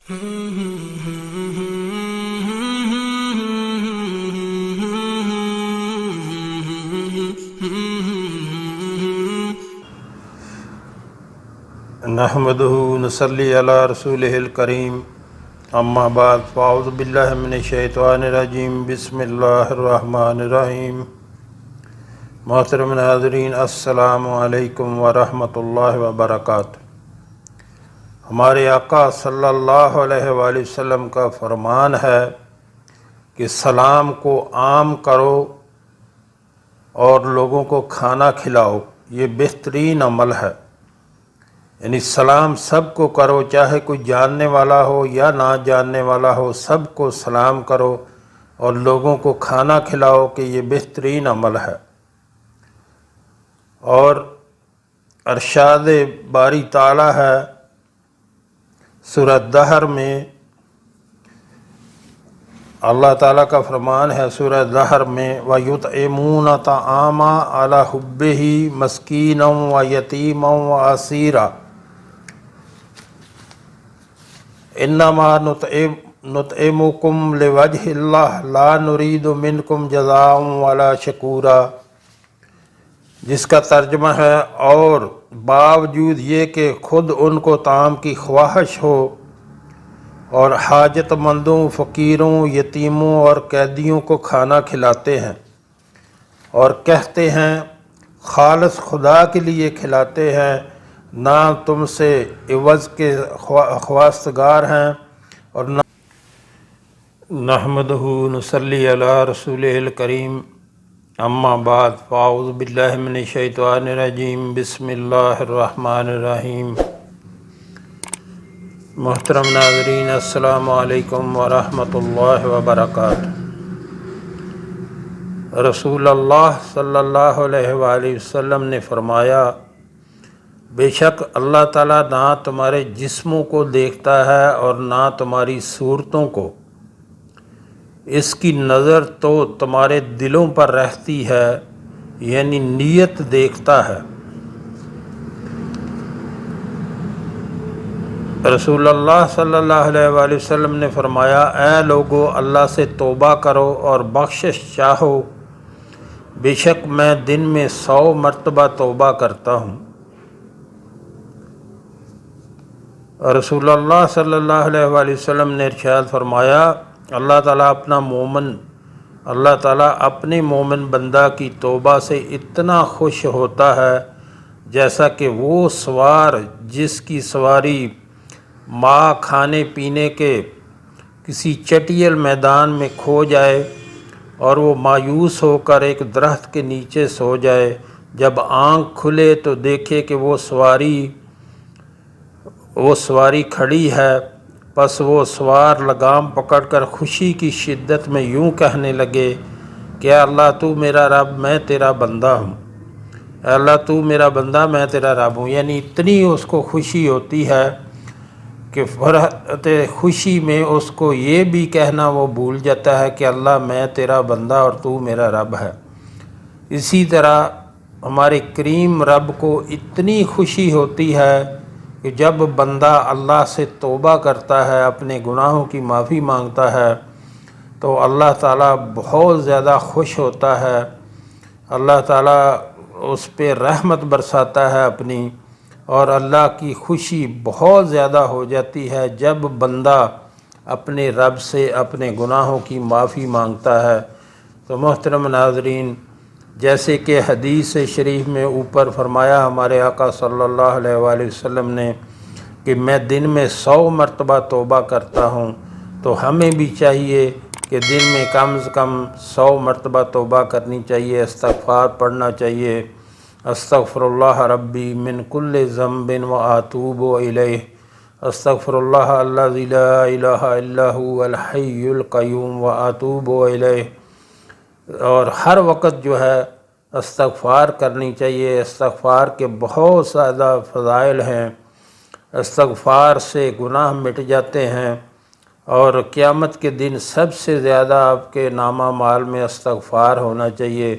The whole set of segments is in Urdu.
نحمدہ نصلی علی رسولہ الکریم اما بعد فاعوذ باللہ من الشیطان الرجیم بسم اللہ الرحمن الرحیم۔ محترم ناظرین، السلام علیکم ورحمۃ اللہ وبرکاتہ۔ ہمارے آقا صلی اللہ علیہ وآلہ وسلم کا فرمان ہے کہ سلام کو عام کرو اور لوگوں کو کھانا کھلاؤ، یہ بہترین عمل ہے۔ یعنی سلام سب کو کرو، چاہے کوئی جاننے والا ہو یا نہ جاننے والا ہو، سب کو سلام کرو اور لوگوں کو کھانا کھلاؤ کہ یہ بہترین عمل ہے۔ اور ارشاد باری تعالی ہے سورہ دہر میں، اللہ تعالیٰ کا فرمان ہے سورہ دہر میں وَيُطْعِمُونَ الطَّعَامَ عَلَىٰ حُبِّهِ مِسْكِينًا وَيَتِيمًا وَأَسِيرًا انما نطعمکم لوجہ اللہ لا نرید منکم جزاء ولا شکورا، جس کا ترجمہ ہے اور باوجود یہ کہ خود ان کو طعام کی خواہش ہو اور حاجت مندوں، فقیروں، یتیموں اور قیدیوں کو کھانا کھلاتے ہیں اور کہتے ہیں خالص خدا کے لیے کھلاتے ہیں، نہ تم سے عوض کے خواستگار ہیں اور نہ نحمدہ نصلی علی رسولہ الکریم اما بعد فاعوذ باللہ من الشیطان الرجیم بسم اللہ الرحمن الرحیم۔ محترم ناظرین، السلام علیکم ورحمۃ اللہ وبرکاتہ۔ رسول اللہ صلی اللہ علیہ وآلہ وسلم نے فرمایا، بے شک اللہ تعالیٰ نہ تمہارے جسموں کو دیکھتا ہے اور نہ تمہاری صورتوں کو، اس کی نظر تو تمہارے دلوں پر رہتی ہے، یعنی نیت دیکھتا ہے۔ رسول اللہ صلی اللہ علیہ وآلہ وسلم نے فرمایا، اے لوگو، اللہ سے توبہ کرو اور بخشش چاہو، بے شک میں دن میں 100 مرتبہ توبہ کرتا ہوں۔ رسول اللہ صلی اللہ علیہ وآلہ وسلم نے ارشاد فرمایا، اللہ تعالیٰ اپنے مومن بندہ کی توبہ سے اتنا خوش ہوتا ہے جیسا کہ وہ سوار جس کی سواری ماں کھانے پینے کے کسی چٹیل میدان میں کھو جائے اور وہ مایوس ہو کر ایک درخت کے نیچے سو جائے، جب آنکھ کھلے تو دیکھے کہ وہ سواری کھڑی ہے، پس وہ سوار لگام پکڑ کر خوشی کی شدت میں یوں کہنے لگے کہ اے اللہ تو میرا رب، میں تیرا بندہ ہوں، اے اللہ تو میرا بندہ، میں تیرا رب ہوں۔ یعنی اتنی اس کو خوشی ہوتی ہے کہ فرحت خوشی میں اس کو یہ بھی کہنا وہ بھول جاتا ہے کہ اللہ میں تیرا بندہ اور تو میرا رب ہے۔ اسی طرح ہمارے کریم رب کو اتنی خوشی ہوتی ہے کہ جب بندہ اللہ سے توبہ کرتا ہے، اپنے گناہوں کی معافی مانگتا ہے، تو اللہ تعالیٰ بہت زیادہ خوش ہوتا ہے، اللہ تعالیٰ اس پہ رحمت برساتا ہے اپنی، اور اللہ کی خوشی بہت زیادہ ہو جاتی ہے جب بندہ اپنے رب سے اپنے گناہوں کی معافی مانگتا ہے۔ تو محترم ناظرین، جیسے کہ حدیث شریف میں اوپر فرمایا ہمارے آقا صلی اللہ علیہ وآلہ وسلم نے کہ میں دن میں 100 مرتبہ توبہ کرتا ہوں، تو ہمیں بھی چاہیے کہ دن میں کم از کم 100 مرتبہ توبہ کرنی چاہیے، استغفار پڑھنا چاہیے۔ استغفر اللہ ربی من کل ذنب واتوب الیہ، استغفر اللہ الذی لا الہ الا هو الحی القیوم واتوب الیہ۔ اور ہر وقت جو ہے استغفار کرنی چاہیے۔ استغفار کے بہت زیادہ فضائل ہیں، استغفار سے گناہ مٹ جاتے ہیں، اور قیامت کے دن سب سے زیادہ آپ کے نامہ مال میں استغفار ہونا چاہیے۔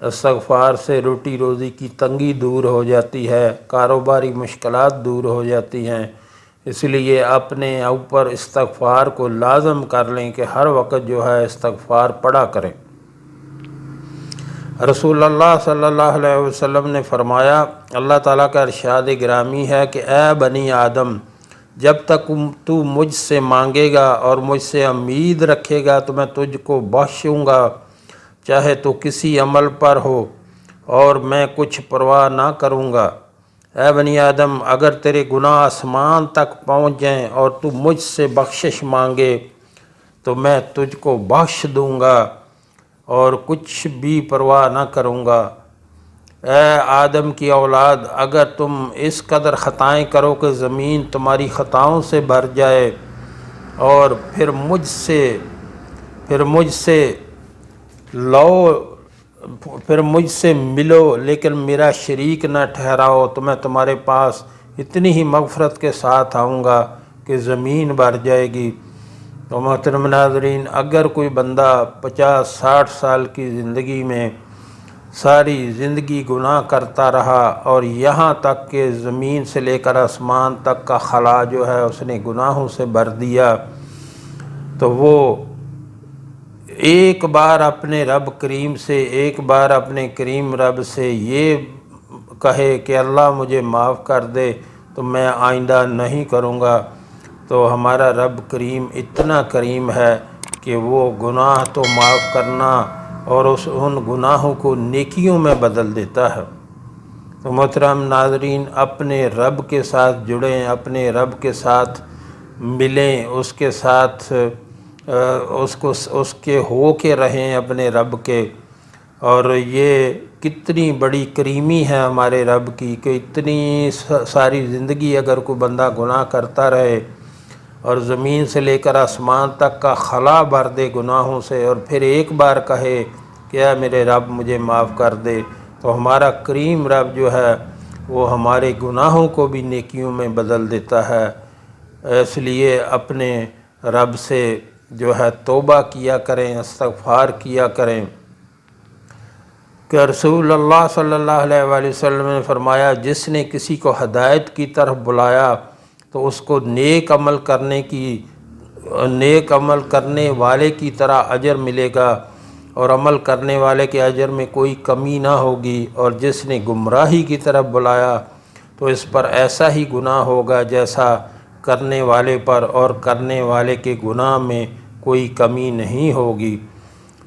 استغفار سے روٹی روزی کی تنگی دور ہو جاتی ہے، کاروباری مشکلات دور ہو جاتی ہیں۔ اس لیے اپنے اوپر استغفار کو لازم کر لیں کہ ہر وقت جو ہے استغفار پڑھا کریں۔ رسول اللہ صلی اللہ علیہ وسلم نے فرمایا، اللہ تعالیٰ کا ارشاد گرامی ہے کہ اے بنی آدم، جب تک تو مجھ سے مانگے گا اور مجھ سے امید رکھے گا تو میں تجھ کو بخشوں گا، چاہے تو کسی عمل پر ہو، اور میں کچھ پرواہ نہ کروں گا۔ اے بنی آدم، اگر تیرے گناہ آسمان تک پہنچ جائیں اور تو مجھ سے بخشش مانگے تو میں تجھ کو بخش دوں گا اور کچھ بھی پرواہ نہ کروں گا۔ اے آدم کی اولاد، اگر تم اس قدر خطائیں کرو کہ زمین تمہاری خطاؤں سے بھر جائے اور پھر مجھ سے ملو لیکن میرا شریک نہ ٹھہراؤ تو میں تمہارے پاس اتنی ہی مغفرت کے ساتھ آؤں گا کہ زمین بھر جائے گی۔ تو محترم ناظرین، اگر کوئی بندہ 50-60 سال کی زندگی میں ساری زندگی گناہ کرتا رہا اور یہاں تک کہ زمین سے لے کر آسمان تک کا خلا جو ہے اس نے گناہوں سے بھر دیا، تو وہ ایک بار اپنے رب کریم سے، ایک بار اپنے کریم رب سے یہ کہے کہ اللہ مجھے معاف کر دے تو میں آئندہ نہیں کروں گا، تو ہمارا رب کریم اتنا کریم ہے کہ وہ گناہ تو معاف کرنا اور ان گناہوں کو نیکیوں میں بدل دیتا ہے۔ تو محترم ناظرین، اپنے رب کے ساتھ جڑیں، اپنے رب کے ساتھ ملیں، اس کے ساتھ اس کے ہو کے رہیں اپنے رب کے۔ اور یہ کتنی بڑی کریمی ہے ہمارے رب کی کہ اتنی ساری زندگی اگر کوئی بندہ گناہ کرتا رہے اور زمین سے لے کر آسمان تک کا خلا بھر دے گناہوں سے اور پھر ایک بار کہے کہ اے میرے رب مجھے معاف کر دے، تو ہمارا کریم رب جو ہے وہ ہمارے گناہوں کو بھی نیکیوں میں بدل دیتا ہے۔ اس لیے اپنے رب سے جو ہے توبہ کیا کریں، استغفار کیا کریں۔ کہ رسول اللہ صلی اللہ علیہ وآلہ وسلم نے فرمایا، جس نے کسی کو ہدایت کی طرف بلایا تو اس کو نیک عمل کرنے والے کی طرح اجر ملے گا اور عمل کرنے والے کے اجر میں کوئی کمی نہ ہوگی، اور جس نے گمراہی کی طرف بلایا تو اس پر ایسا ہی گناہ ہوگا جیسا کرنے والے پر، اور کرنے والے کے گناہ میں کوئی کمی نہیں ہوگی۔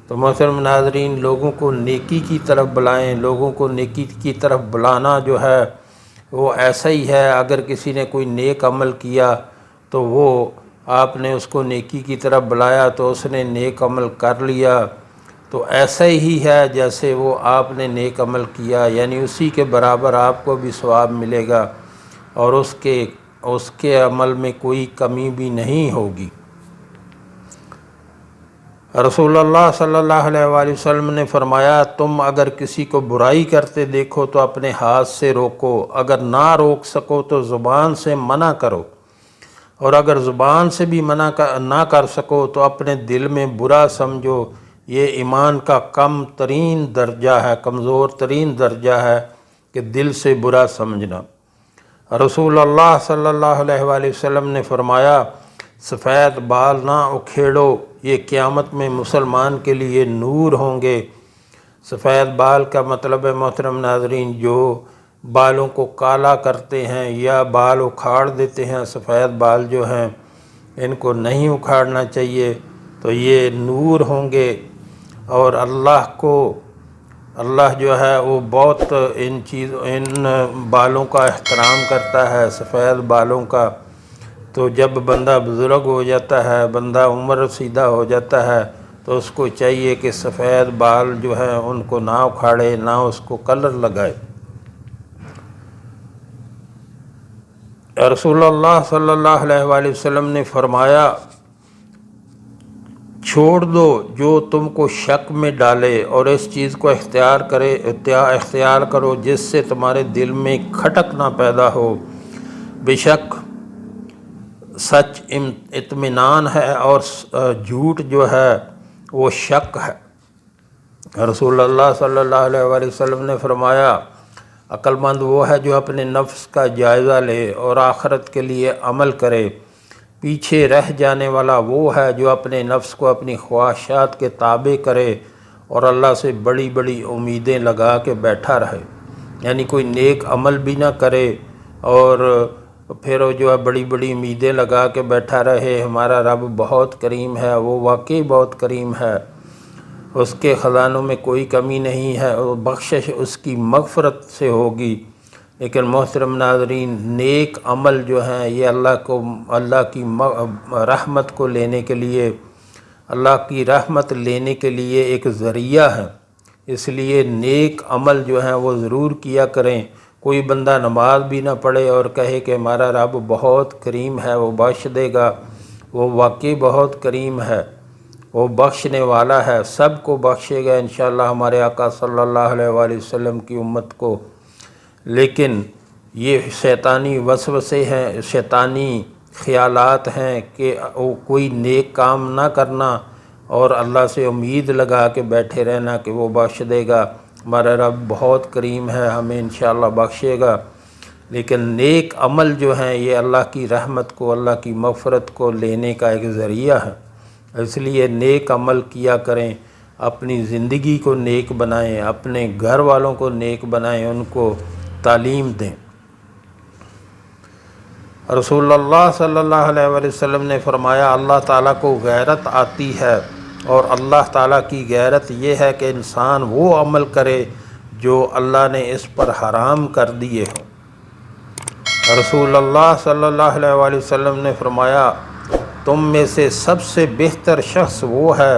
تو محترم ناظرین، لوگوں کو نیکی کی طرف بلائیں۔ لوگوں کو نیکی کی طرف بلانا جو ہے وہ ایسا ہی ہے، اگر کسی نے کوئی نیک عمل کیا تو وہ آپ نے اس کو نیکی کی طرف بلایا تو اس نے نیک عمل کر لیا، تو ایسا ہی ہے جیسے وہ آپ نے نیک عمل کیا، یعنی اسی کے برابر آپ کو بھی ثواب ملے گا اور اس کے عمل میں کوئی کمی بھی نہیں ہوگی۔ رسول اللہ صلی اللہ علیہ وآلہ وسلم نے فرمایا، تم اگر کسی کو برائی کرتے دیکھو تو اپنے ہاتھ سے روکو، اگر نہ روک سکو تو زبان سے منع کرو، اور اگر زبان سے بھی منع نہ کر سکو تو اپنے دل میں برا سمجھو۔ یہ ایمان کا کم ترین درجہ ہے، کمزور ترین درجہ ہے کہ دل سے برا سمجھنا۔ رسول اللہ صلی اللہ علیہ وآلہ وسلم نے فرمایا، سفید بال نہ اکھیڑو، یہ قیامت میں مسلمان کے لیے نور ہوں گے۔ سفید بال کا مطلب ہے محترم ناظرین جو بالوں کو کالا کرتے ہیں یا بال اکھاڑ دیتے ہیں، سفید بال جو ہیں ان کو نہیں اکھاڑنا چاہیے، تو یہ نور ہوں گے۔ اور اللہ جو ہے وہ بہت ان بالوں کا احترام کرتا ہے، سفید بالوں کا۔ تو جب بندہ بزرگ ہو جاتا ہے، بندہ عمر رسیدہ ہو جاتا ہے، تو اس کو چاہیے کہ سفید بال جو ہیں ان کو نہ اکھاڑے، نہ اس کو کلر لگائے۔ رسول اللہ صلی اللہ علیہ وآلہ وسلم نے فرمایا، چھوڑ دو جو تم کو شک میں ڈالے اور اس چیز کو اختیار کرو جس سے تمہارے دل میں کھٹک نہ پیدا ہو۔ بے شک سچ اطمینان ہے اور جھوٹ جو ہے وہ شک ہے۔ رسول اللہ صلی اللہ علیہ وآلہ وسلم نے فرمایا، عقلمند وہ ہے جو اپنے نفس کا جائزہ لے اور آخرت کے لیے عمل کرے۔ پیچھے رہ جانے والا وہ ہے جو اپنے نفس کو اپنی خواہشات کے تابع کرے اور اللہ سے بڑی بڑی امیدیں لگا کے بیٹھا رہے، یعنی کوئی نیک عمل بھی نہ کرے اور پھر وہ جو ہے بڑی بڑی امیدیں لگا کے بیٹھا رہے ہمارا رب بہت کریم ہے۔ وہ واقعی بہت کریم ہے، اس کے خزانوں میں کوئی کمی نہیں ہے اور بخشش اس کی مغفرت سے ہوگی۔ لیکن محترم ناظرین، نیک عمل جو ہیں یہ اللہ کی رحمت کو لینے کے لیے، اللہ کی رحمت لینے کے لیے ایک ذریعہ ہے، اس لیے نیک عمل جو ہیں وہ ضرور کیا کریں۔ کوئی بندہ نماز بھی نہ پڑھے اور کہے کہ ہمارا رب بہت کریم ہے، وہ بخش دے گا، وہ واقعی بہت کریم ہے، وہ بخشنے والا ہے، سب کو بخشے گا انشاءاللہ ہمارے آقا صلی اللہ علیہ وآلہ وسلم کی امت کو۔ لیکن یہ شیطانی وسوسے ہیں، شیطانی خیالات ہیں کہ کوئی نیک کام نہ کرنا اور اللہ سے امید لگا کے بیٹھے رہنا کہ وہ بخش دے گا، ہمارا رب بہت کریم ہے، ہمیں انشاءاللہ بخشے گا۔ لیکن نیک عمل جو ہیں یہ اللہ کی رحمت کو، اللہ کی مغفرت کو لینے کا ایک ذریعہ ہے، اس لیے نیک عمل کیا کریں، اپنی زندگی کو نیک بنائیں، اپنے گھر والوں کو نیک بنائیں، ان کو تعلیم دیں۔ رسول اللہ صلی اللہ علیہ وآلہ وسلم نے فرمایا اللہ تعالیٰ کو غیرت آتی ہے، اور اللہ تعالیٰ کی غیرت یہ ہے کہ انسان وہ عمل کرے جو اللہ نے اس پر حرام کر دیے ہوں۔ رسول اللہ صلی اللہ علیہ وآلہ وسلم نے فرمایا تم میں سے سب سے بہتر شخص وہ ہے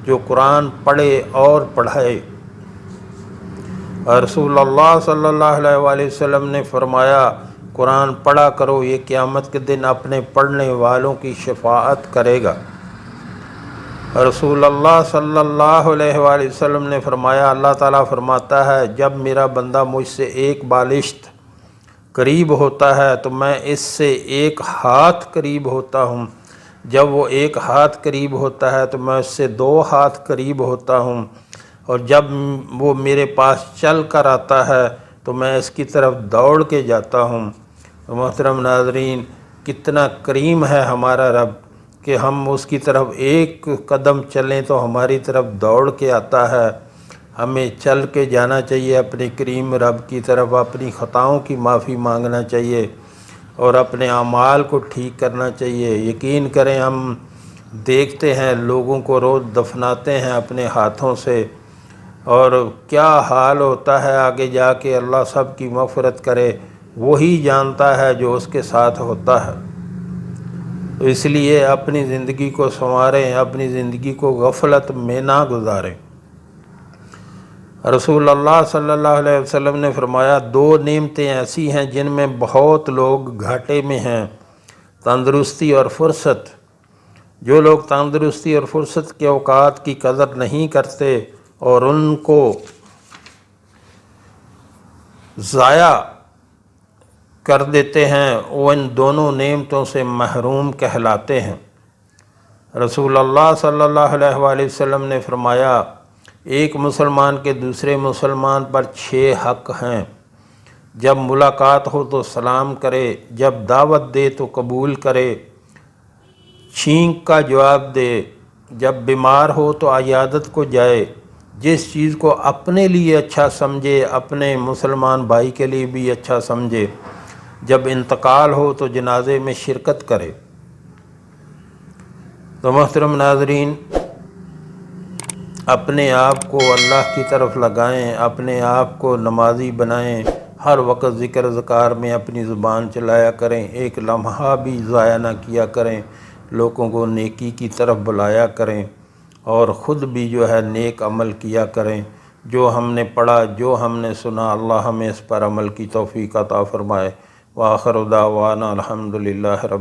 جو قرآن پڑھے اور پڑھائے۔ رسول اللہ صلی اللہ علیہ وآلہ وسلم نے فرمایا قرآن پڑھا کرو، یہ قیامت کے دن اپنے پڑھنے والوں کی شفاعت کرے گا۔ رسول اللہ صلی اللہ علیہ وآلہ وسلم نے فرمایا اللہ تعالیٰ فرماتا ہے جب میرا بندہ مجھ سے ایک بالشت قریب ہوتا ہے تو میں اس سے ایک ہاتھ قریب ہوتا ہوں، جب وہ ایک ہاتھ قریب ہوتا ہے تو میں اس سے 2 ہاتھ قریب ہوتا ہوں، اور جب وہ میرے پاس چل کر آتا ہے تو میں اس کی طرف دوڑ کے جاتا ہوں۔ محترم ناظرین، کتنا کریم ہے ہمارا رب کہ ہم اس کی طرف ایک قدم چلیں تو ہماری طرف دوڑ کے آتا ہے۔ ہمیں چل کے جانا چاہیے اپنے کریم رب کی طرف، اپنی خطاؤں کی معافی مانگنا چاہیے اور اپنے اعمال کو ٹھیک کرنا چاہیے۔ یقین کریں ہم دیکھتے ہیں لوگوں کو روز دفناتے ہیں اپنے ہاتھوں سے، اور کیا حال ہوتا ہے آگے جا کے، اللہ سب کی مغفرت کرے، وہی جانتا ہے جو اس کے ساتھ ہوتا ہے۔ تو اس لیے اپنی زندگی کو سنواریں، اپنی زندگی کو غفلت میں نہ گزاریں۔ رسول اللہ صلی اللہ علیہ وسلم نے فرمایا 2 نعمتیں ایسی ہیں جن میں بہت لوگ گھاٹے میں ہیں، تندرستی اور فرصت۔ جو لوگ تندرستی اور فرصت کے اوقات کی قدر نہیں کرتے اور ان کو ضائع کر دیتے ہیں وہ ان دونوں نعمتوں سے محروم کہلاتے ہیں۔ رسول اللہ صلی اللہ علیہ وآلہ وسلم نے فرمایا ایک مسلمان کے دوسرے مسلمان پر 6 حق ہیں، جب ملاقات ہو تو سلام کرے، جب دعوت دے تو قبول کرے، چھینک کا جواب دے، جب بیمار ہو تو عیادت کو جائے، جس چیز کو اپنے لیے اچھا سمجھے اپنے مسلمان بھائی کے لیے بھی اچھا سمجھے، جب انتقال ہو تو جنازے میں شرکت کرے۔ تو محترم ناظرین، اپنے آپ کو اللہ کی طرف لگائیں، اپنے آپ کو نمازی بنائیں، ہر وقت ذکر اذکار میں اپنی زبان چلایا کریں، ایک لمحہ بھی ضائع نہ کیا کریں، لوگوں کو نیکی کی طرف بلایا کریں اور خود بھی جو ہے نیک عمل کیا کریں۔ جو ہم نے پڑھا، جو ہم نے سنا، اللہ ہمیں اس پر عمل کی توفیق عطا فرمائے۔ وآخر دعوانا الحمدللہ رب